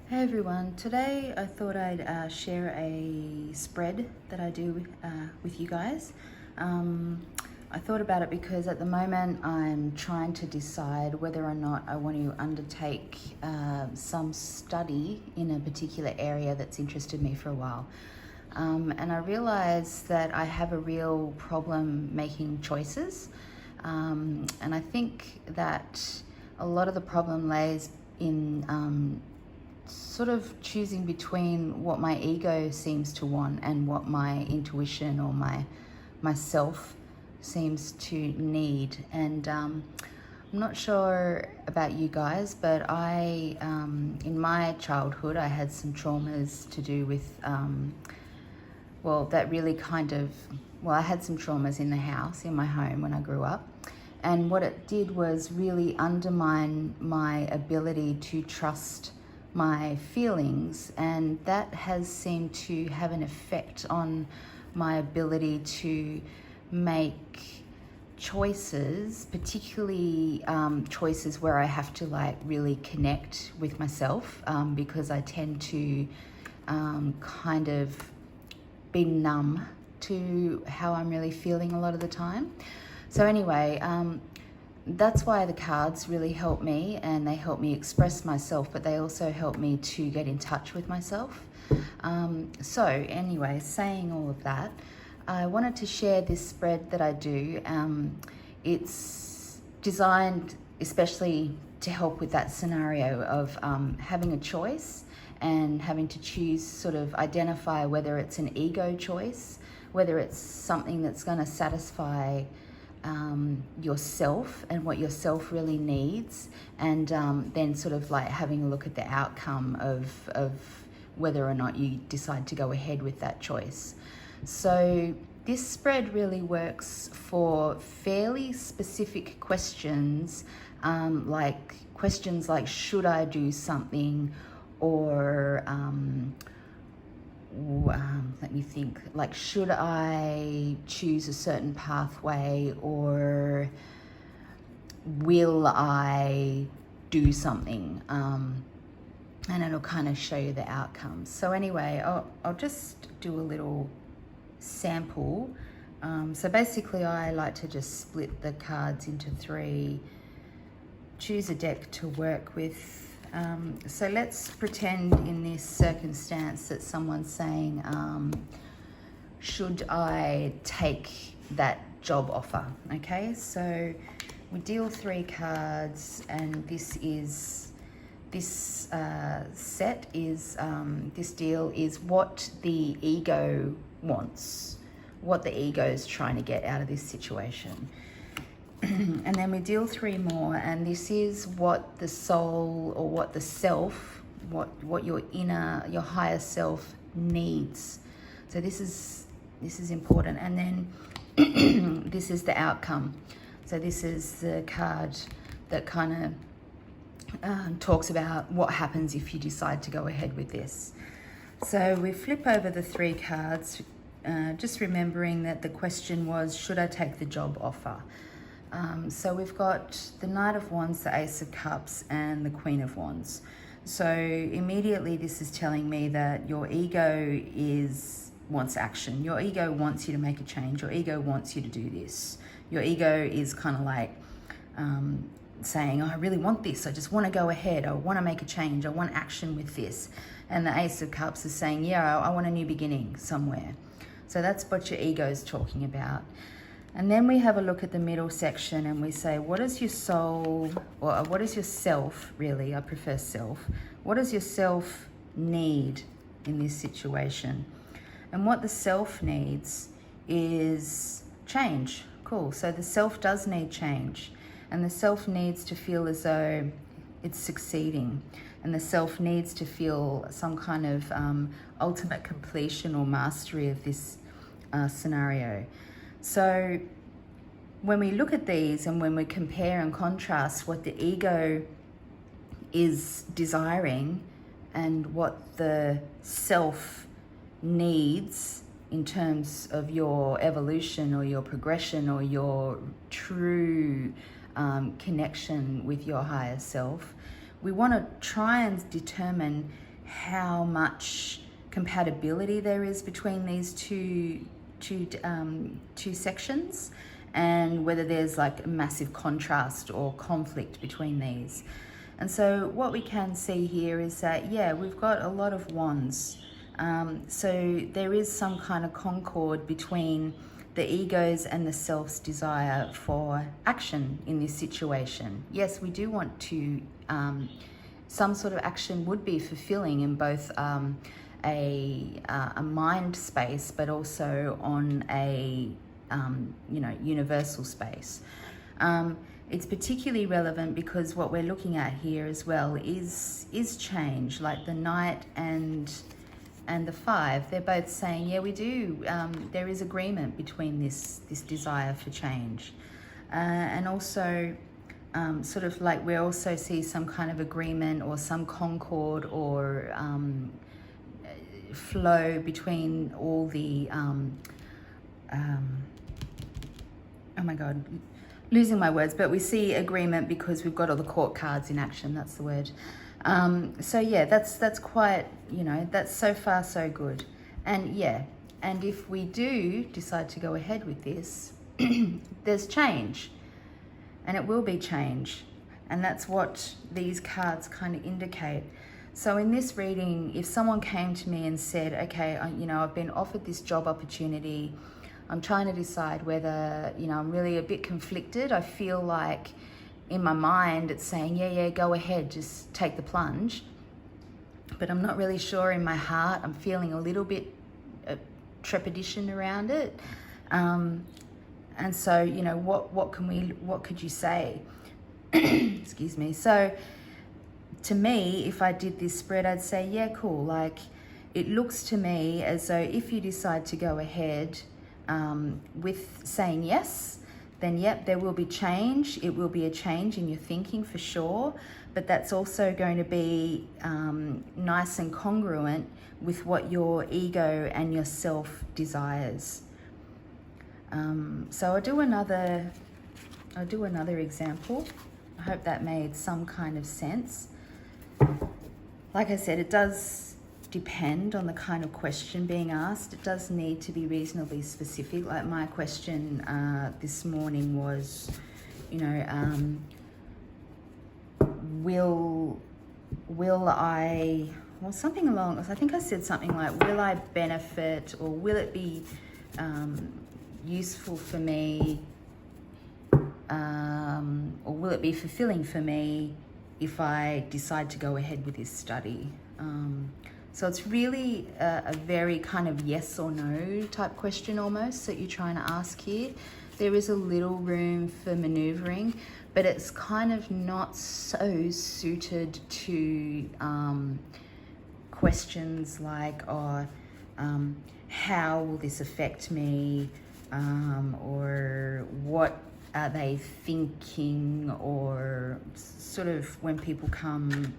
Hey everyone, today I thought I'd share a spread that I do with you guys. I thought about it because at the moment I'm trying to decide whether or not I want to undertake some study in a particular area that's interested me for a while. And I realized that I have a real problem making choices. And I think that a lot of the problem lays in sort of choosing between what my ego seems to want and what my intuition or myself seems to need. And I'm not sure about you guys, but I in my childhood I had some traumas to do with I had some traumas in the house, in my home when I grew up. And what it did was really undermine my ability to trust my feelings, and that has seemed to have an effect on my ability to make choices, particularly choices where I have to really connect with myself, because I tend to kind of be numb to how I'm really feeling a lot of the time. So anyway, that's why the cards really help me, and they help me express myself, but they also help me to get in touch with myself. So anyway, saying all of that, I wanted to share this spread that I do. It's designed especially to help with that scenario of having a choice and having to choose, sort of identify whether it's an ego choice, whether it's something that's going to satisfy yourself and what yourself really needs, and then sort of having a look at the outcome of whether or not you decide to go ahead with that choice. So this spread really works for fairly specific questions, like questions like, should I do something? Or let me think, like, should I choose a certain pathway, or will I do something? And it'll kind of show you the outcomes. So anyway, I'll just do a little sample. So basically I like to just split the cards into three, choose a deck to work with. So let's pretend in this circumstance that someone's saying, should I take that job offer? Okay, so we deal three cards, and this deal is what the ego wants, what the ego is trying to get out of this situation. And then we deal three more, and this is what the soul, or what the self, what your your higher self needs. So this is important. And then this is the outcome. So this is the card that kind of talks about what happens if you decide to go ahead with this. So we flip over the three cards, just remembering that the question was, should I take the job offer? So we've got the Knight of Wands, the Ace of Cups, and the Queen of Wands. So immediately this is telling me that your ego wants action. Your ego wants you to make a change. Your ego wants you to do this. Your ego is kind of like saying, oh, I really want this. I just want to go ahead. I want to make a change. I want action with this. And the Ace of Cups is saying, yeah, I want a new beginning somewhere. So that's what your ego is talking about. And then we have a look at the middle section, and we say, what does your soul, or what does your self, really, I prefer self, what does your self need in this situation? And what the self needs is change. Cool. So the self does need change, and the self needs to feel as though it's succeeding, and the self needs to feel some kind of ultimate completion or mastery of this scenario. So when we look at these, and when we compare and contrast what the ego is desiring and what the self needs in terms of your evolution or your progression or your true connection with your higher self, we want to try and determine how much compatibility there is between these two sections, and whether there's like a massive contrast or conflict between these. And so what we can see here is that, yeah, we've got a lot of wands. So there is some kind of concord between the ego's and the self's desire for action in this situation. Yes, we do want to, some sort of action would be fulfilling in both a mind space, but also on a universal space. It's particularly relevant because what we're looking at here as well is change, like the Knight and the 5. They're both saying, yeah, we do. There is agreement between this desire for change, and also sort of like we also see some kind of agreement or some concord or flow between all the oh my god, losing my words, but we see agreement because we've got all the court cards in action. That's the word. So yeah, that's quite, that's so far so good. And yeah, and if we do decide to go ahead with this, there's change, and it will be change, and that's what these cards kind of indicate. So in this reading, if someone came to me and said, okay, I've been offered this job opportunity, I'm trying to decide whether, I'm really a bit conflicted. I feel like in my mind it's saying, yeah, go ahead, just take the plunge. But I'm not really sure in my heart. I'm feeling a little bit trepidation around it. And so, what could you say? Excuse me. So to me, if I did this spread, I'd say, yeah, cool. Like, it looks to me as though if you decide to go ahead with saying yes, then yep, there will be change. It will be a change in your thinking for sure, but that's also going to be nice and congruent with what your ego and yourself desires. So I'll do another example. I hope that made some kind of sense. Like I said, it does depend on the kind of question being asked. It does need to be reasonably specific. Like my question this morning was, will I, well, something along, I think I said something like, will I benefit, or will it be useful for me, or will it be fulfilling for me if I decide to go ahead with this study? So it's really a very kind of yes or no type question almost that you're trying to ask here. There is a little room for maneuvering, but it's kind of not so suited to questions like, how will this affect me? Or what are they thinking? Or sort of when people come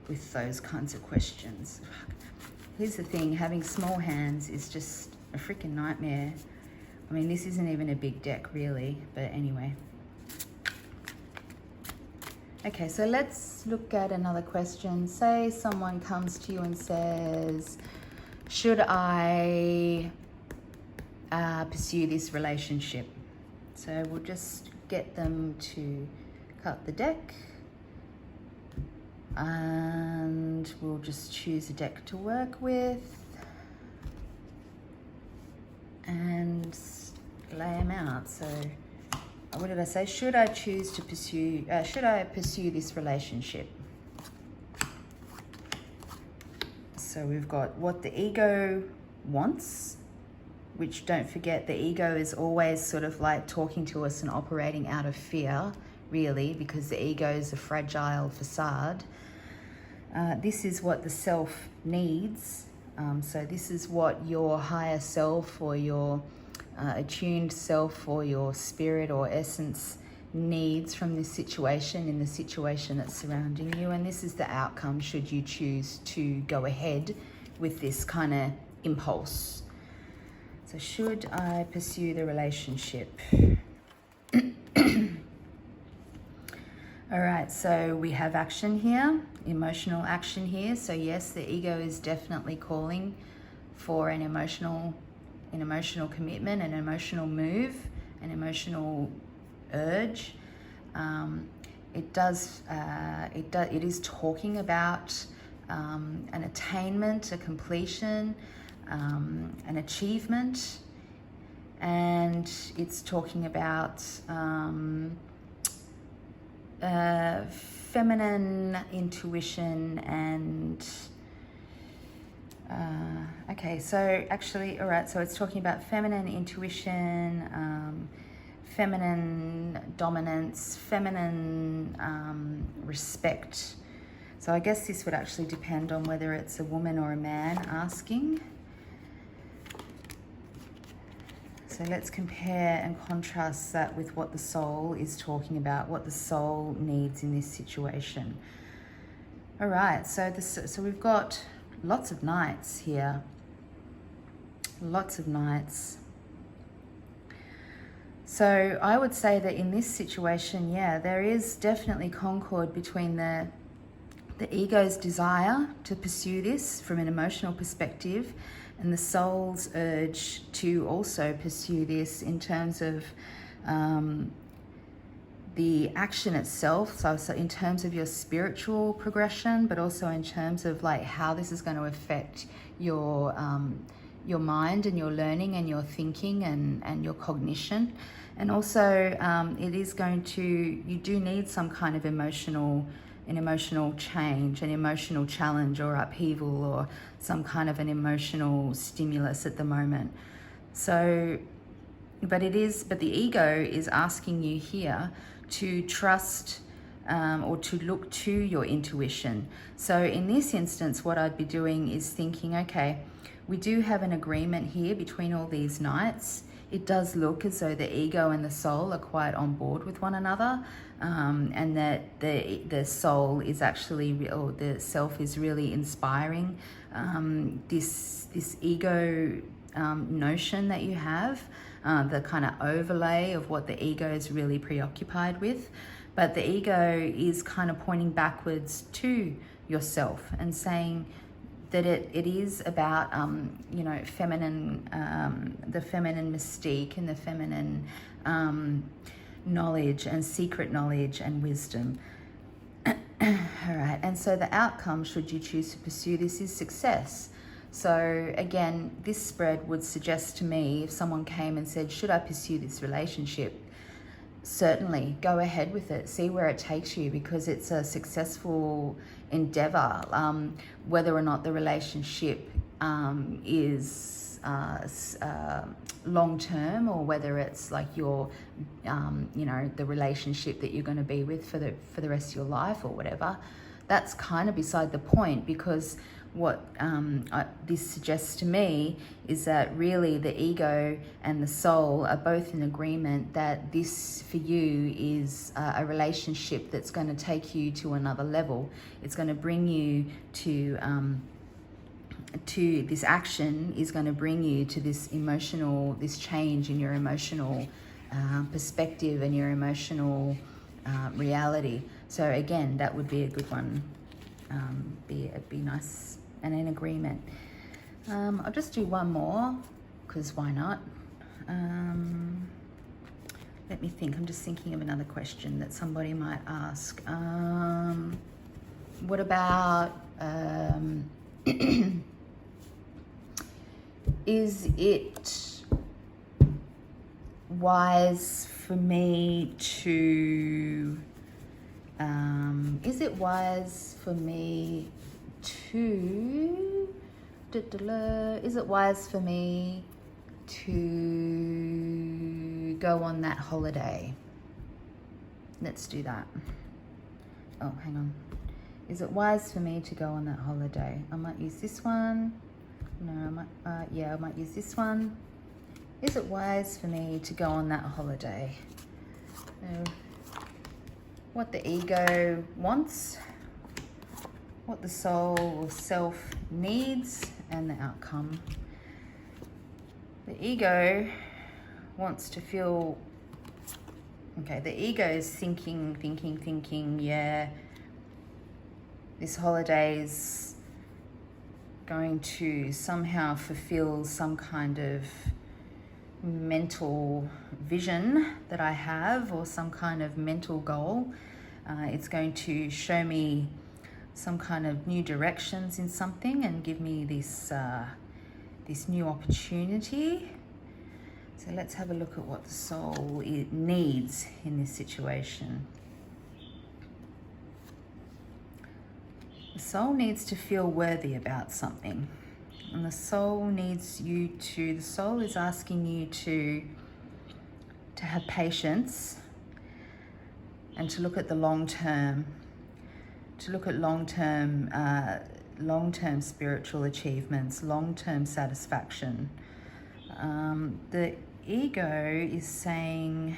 with those kinds of questions. Here's the thing, having small hands is just a freaking nightmare. I mean, this isn't even a big deck really, but anyway. Okay, so let's look at another question. Say someone comes to you and says, should I pursue this relationship? So we'll just get them to cut the deck, and we'll just choose a deck to work with and lay them out. So what did I say? Should I choose to pursue, should I pursue this relationship? So we've got what the ego wants, which, don't forget, the ego is always sort of like talking to us and operating out of fear, really, because the ego is a fragile facade. This is what the self needs. So this is what your higher self or your attuned self or your spirit or essence needs from this situation, in the situation that's surrounding you. And this is the outcome should you choose to go ahead with this kind of impulse. So should I pursue the relationship? All right, so we have action here, emotional action here. So yes, the ego is definitely calling for an emotional commitment, an emotional move, an emotional urge. It is talking about an attainment, a completion, an achievement, and it's talking about feminine intuition and okay, so actually, all right, so it's talking about feminine intuition, feminine dominance, feminine respect. So I guess this would actually depend on whether it's a woman or a man asking. So let's compare and contrast that with what the soul is talking about, what the soul needs in this situation. All right, so we've got lots of knights here. Lots of knights. So I would say that in this situation, yeah, there is definitely concord between the ego's desire to pursue this from an emotional perspective and the soul's urge to also pursue this in terms of the action itself, so in terms of your spiritual progression, but also in terms of like how this is going to affect your mind and your learning and your thinking and your cognition. And also it is going to, you do need some kind of an emotional change, an emotional challenge or upheaval, or some kind of an emotional stimulus at the moment. So, but the ego is asking you here to trust or to look to your intuition. So in this instance, what I'd be doing is thinking, okay, we do have an agreement here between all these knights. It does look as though the ego and the soul are quite on board with one another, and that the soul is actually, or the self is really inspiring this ego notion that you have, the kind of overlay of what the ego is really preoccupied with. But the ego is kind of pointing backwards to yourself and saying that it is about feminine, the feminine mystique and the feminine knowledge and secret knowledge and wisdom. All right, and so the outcome, should you choose to pursue this, is success. So again, this spread would suggest to me, if someone came and said, should I pursue this relationship? Certainly, go ahead with it. See where it takes you, because it's a successful endeavor. Whether or not the relationship is long-term, or whether it's like your, the relationship that you're going to be with for the rest of your life or whatever, that's kind of beside the point, because what this suggests to me is that really the ego and the soul are both in agreement that this for you is a relationship that's going to take you to another level. It's going to bring you to this action is going to bring you to this change in your emotional perspective and your emotional reality. So again, that would be a good one. Be nice and in agreement. I'll just do one more, because why not? Let me think. I'm just thinking of another question that somebody might ask. What about is it wise for me to go on that holiday? Let's do that. Oh, hang on. Is it wise for me to go on that holiday? I might use this one. No, I might use this one. Is it wise for me to go on that holiday? What the ego wants, what the soul or self needs, and the outcome. The ego wants to feel Okay, the ego is thinking, yeah, this holiday's going to somehow fulfill some kind of mental vision that I have, or some kind of mental goal. It's going to show me some kind of new directions in something and give me this this new opportunity. So let's have a look at what the soul needs in this situation. The soul needs to feel worthy about something. And the soul needs you to, the soul is asking you to have patience and to look at the long term, to look at long-term spiritual achievements, long-term satisfaction. The ego is saying,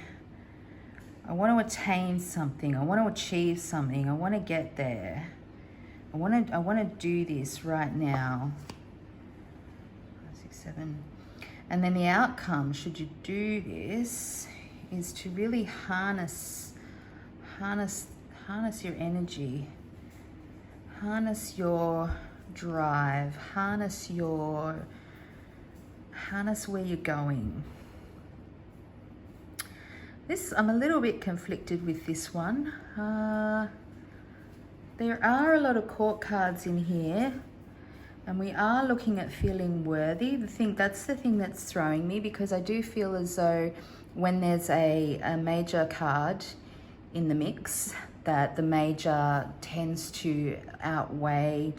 I want to attain something, I want to achieve something, I want to get there. I want to do this right now. 5, 6, 7. And then the outcome, should you do this, is to really harness your energy, harness your drive, harness where you're going. This, I'm a little bit conflicted with this one. There are a lot of court cards in here, and we are looking at feeling worthy. That's the thing that's throwing me, because I do feel as though when there's a major card in the mix, that the major tends to outweigh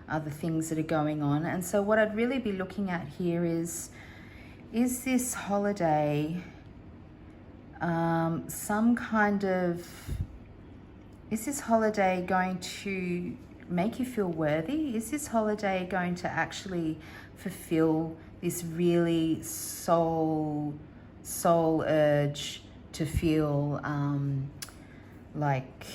other things that are going on. And so what I'd really be looking at here is this holiday some kind of, is this holiday going to make you feel worthy? Is this holiday going to actually fulfill this really soul urge to feel like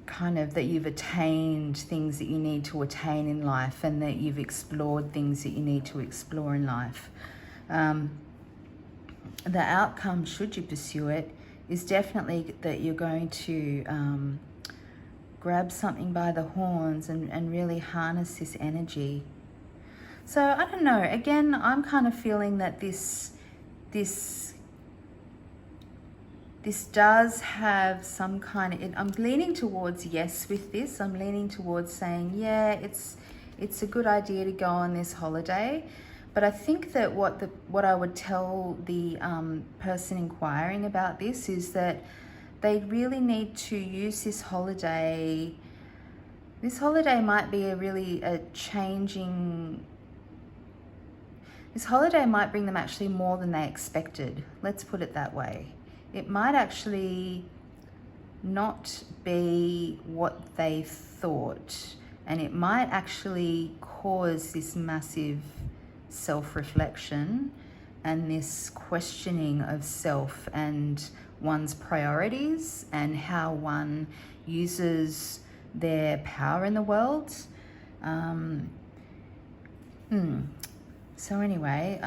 kind of that you've attained things that you need to attain in life, and that you've explored things that you need to explore in life? The outcome, should you pursue it, is definitely that you're going to grab something by the horns and really harness this energy. So I don't know, again, I'm kind of feeling that this does have some kind of, I'm leaning towards yes with this. I'm leaning towards saying, yeah, it's a good idea to go on this holiday. But I think that what I would tell the person inquiring about this is that they really need to use this holiday. This holiday might be this holiday might bring them actually more than they expected. Let's put it that way. It might actually not be what they thought, and it might actually cause this massive self-reflection and this questioning of self and one's priorities and how one uses their power in the world. So anyway,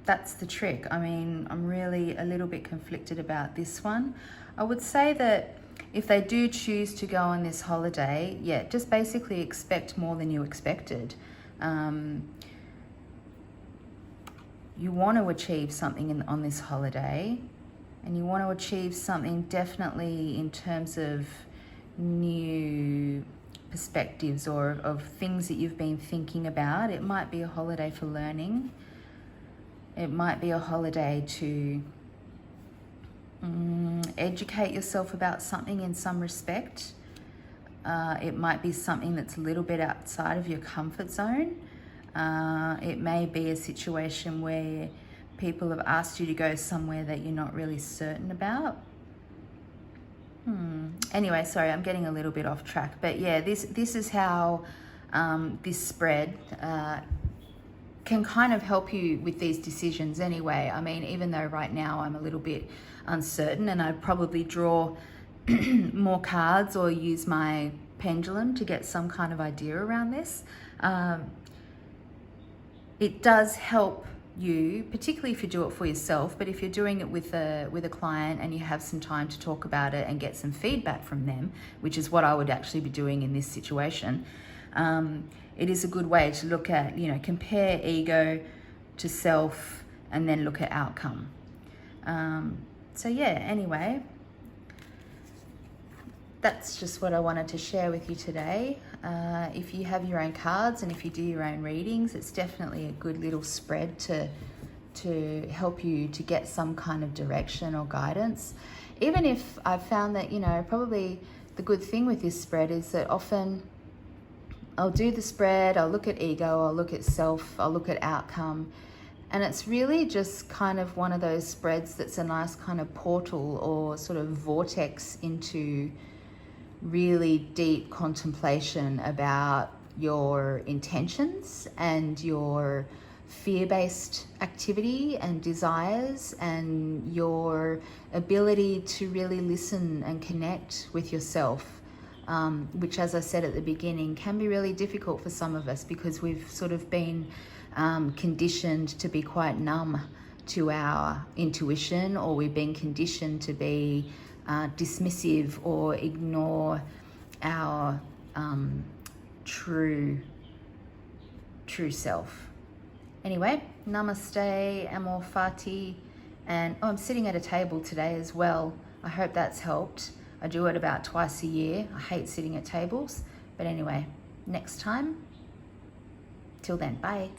that's the trick. I mean, I'm really a little bit conflicted about this one. I would say that if they do choose to go on this holiday, yeah, just basically expect more than you expected. You want to achieve something on this holiday, and you want to achieve something definitely in terms of new perspectives or of things that you've been thinking about. It might be a holiday for learning. It might be a holiday to educate yourself about something in some respect. It might be something that's a little bit outside of your comfort zone. It may be a situation where people have asked you to go somewhere that you're not really certain about. Anyway, sorry, I'm getting a little bit off track. But yeah, this is how this spread can kind of help you with these decisions anyway. I mean, even though right now I'm a little bit uncertain, and I'd probably draw more cards or use my pendulum to get some kind of idea around this, it does help you, particularly if you do it for yourself, but if you're doing it with a client and you have some time to talk about it and get some feedback from them, which is what I would actually be doing in this situation, it is a good way to look at, compare ego to self and then look at outcome. So yeah, anyway, that's just what I wanted to share with you today. If you have your own cards and if you do your own readings, it's definitely a good little spread to help you to get some kind of direction or guidance. Even if I've found that, probably the good thing with this spread is that often I'll do the spread, I'll look at ego, I'll look at self, I'll look at outcome, and it's really just kind of one of those spreads that's a nice kind of portal or sort of vortex into really deep contemplation about your intentions and your fear-based activity and desires and your ability to really listen and connect with yourself, which, as I said at the beginning, can be really difficult for some of us because we've sort of been conditioned to be quite numb to our intuition, or we've been conditioned to be dismissive or ignore our true self. Anyway, namaste, amor, fati, and I'm sitting at a table today as well. I hope that's helped. I do it about twice a year. I hate sitting at tables, but anyway, next time. Till then, bye.